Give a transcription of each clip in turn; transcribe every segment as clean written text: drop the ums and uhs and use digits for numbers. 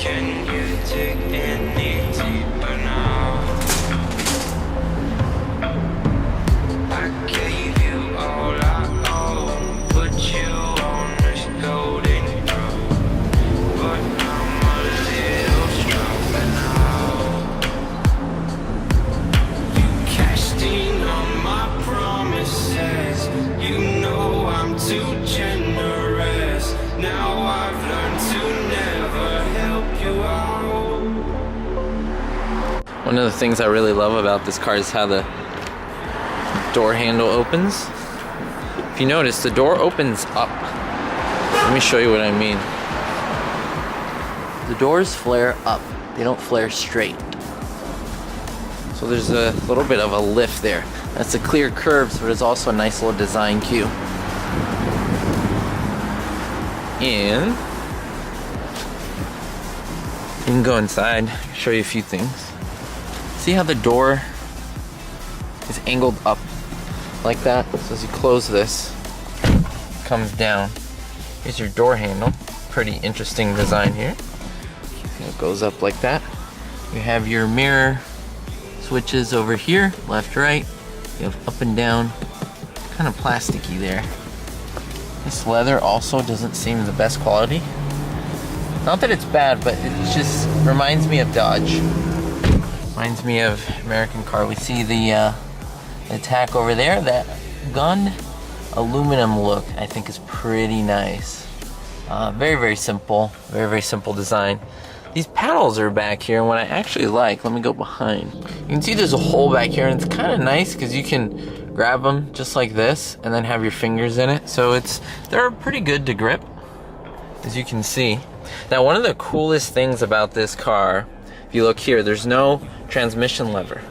Can you dig any deeper now? I gave you all I own, put you on this golden road, but I'm a little stronger now. You cashed in on my promises, you know I'm too generous. Now I've learned to never help you out. One of the things I really love about this car is how the door handle opens. If you notice, the door opens up. Let me show you what I mean. The doors flare up. They don't flare straight. So there's a little bit of a lift there. That's a clear curve, so there's also a nice little design cue. And you can go inside, show you a few things. See how the door is angled up like that? So as you close this, it comes down. Here's your door handle. Pretty interesting design here. It goes up like that. You have your mirror switches over here, left, right. You have up and down, kind of plasticky there. This leather also doesn't seem the best quality. Not that it's bad, but it just reminds me of Dodge. Reminds me of American car. We see the attack over there. That gun aluminum look I think is pretty nice. Very, very simple. Very, very simple design. These paddles are back here, and what I actually like, let me go behind. You can see there's a hole back here, and it's kind of nice because you can grab them just like this and then have your fingers in it. So they're pretty good to grip, as you can see. Now, one of the coolest things about this car, if you look here, there's no transmission lever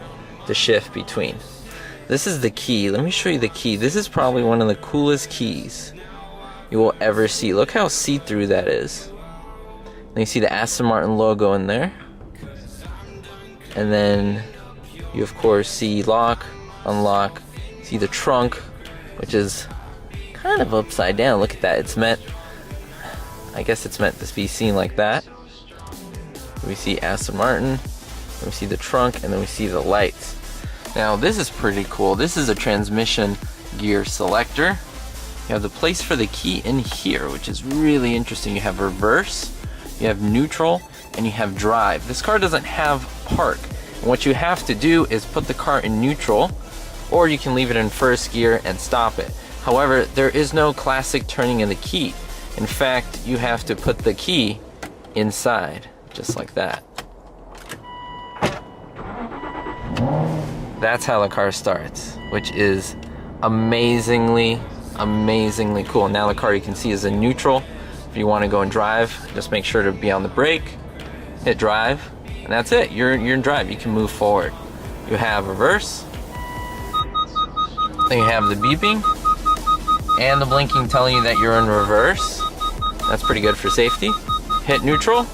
to shift between. This is the key. Let me show you the key. This is probably one of the coolest keys you will ever see. Look how see-through that is. And you see the Aston Martin logo in there. And then you of course see lock, unlock, see the trunk, which is kind of upside down. Look at that. I guess it's meant to be seen like that. We see Aston Martin, we see the trunk, and then we see the lights. Now this is pretty cool. This is a transmission gear selector. You have the place for the key in here, which is really interesting. You have reverse, you have neutral, and you have drive. This car doesn't have park. And what you have to do is put the car in neutral, or you can leave it in first gear and stop it. However, there is no classic turning of the key. In fact, you have to put the key inside, just like that. That's how the car starts, which is amazingly cool. Now the car, you can see, is in neutral. If you want to go and drive, just make sure to be on the brake, hit drive, and that's it. You're in drive. You can move forward. You have reverse, then you have the beeping and the blinking telling you that you're in reverse. That's pretty good for safety. Hit neutral,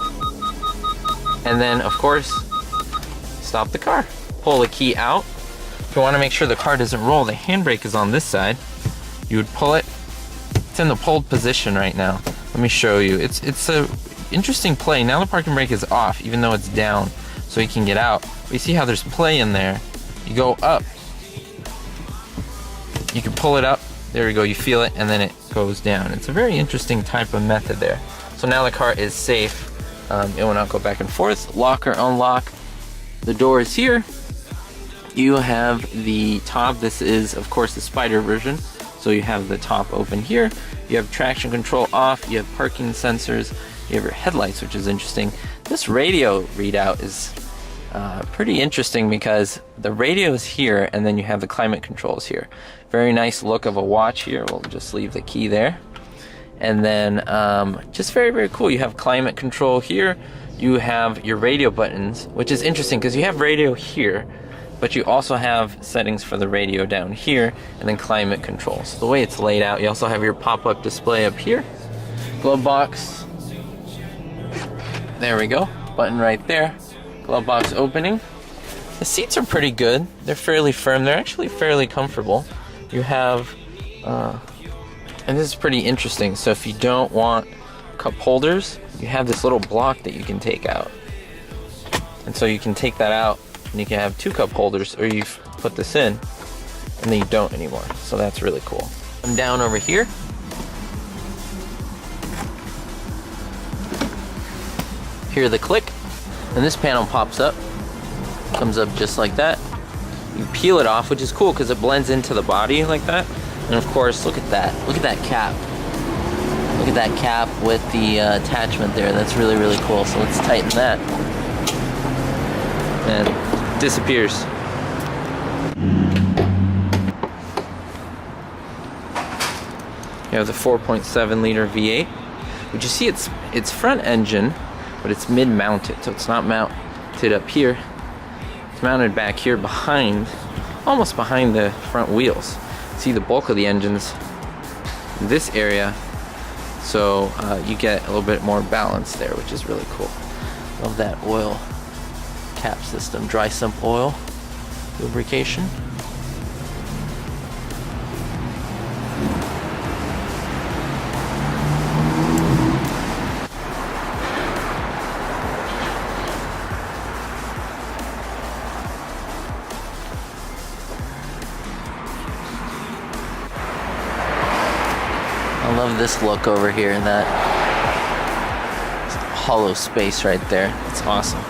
and then of course stop the car. Pull the key out. If you want to make sure the car doesn't roll, the handbrake is on this side. You would pull it. It's in the pulled position right now. Let me show you. It's a interesting play. Now the parking brake is off, even though it's down, so you can get out. But you see how there's play in there. You go up. You can pull it up. There we go. You feel it, and then it goes down. It's a very interesting type of method there. So now the car is safe. It will not go back and forth. Lock or unlock. The door is here. You have the top. This is, of course, the Spider version. So you have the top open here. You have traction control off. You have parking sensors. You have your headlights, which is interesting. This radio readout is pretty interesting because the radio is here, and then you have the climate controls here. Very nice look of a watch here. We'll just leave the key there. And then just very, very cool. You have climate control here. You have your radio buttons, which is interesting because you have radio here, but you also have settings for the radio down here, and then climate control. So the way it's laid out, you also have your pop-up display up here. Glove box. There we go. Button right there. Glove box opening. The seats are pretty good. They're fairly firm. They're actually fairly comfortable. You have, and this is pretty interesting. So if you don't want cup holders, you have this little block that you can take out. And so you can take that out and you can have 2 cup holders, or you put this in and then you don't anymore. So that's really cool. I'm down over here. Hear the click, and this panel pops up, comes up just like that. You peel it off, which is cool because it blends into the body like that. And of course, look at that. Look at that cap. Look at that cap with the attachment there. That's really, really cool. So let's tighten that. And it disappears. You have the 4.7 liter V8, which you see it's front engine, but it's mid-mounted, so it's not mounted up here. It's mounted back here behind, almost behind the front wheels. See the bulk of the engines in this area, so you get a little bit more balance there, which is really cool. Love that oil cap system, dry sump oil lubrication. I love this look over here in that hollow space right there. It's awesome.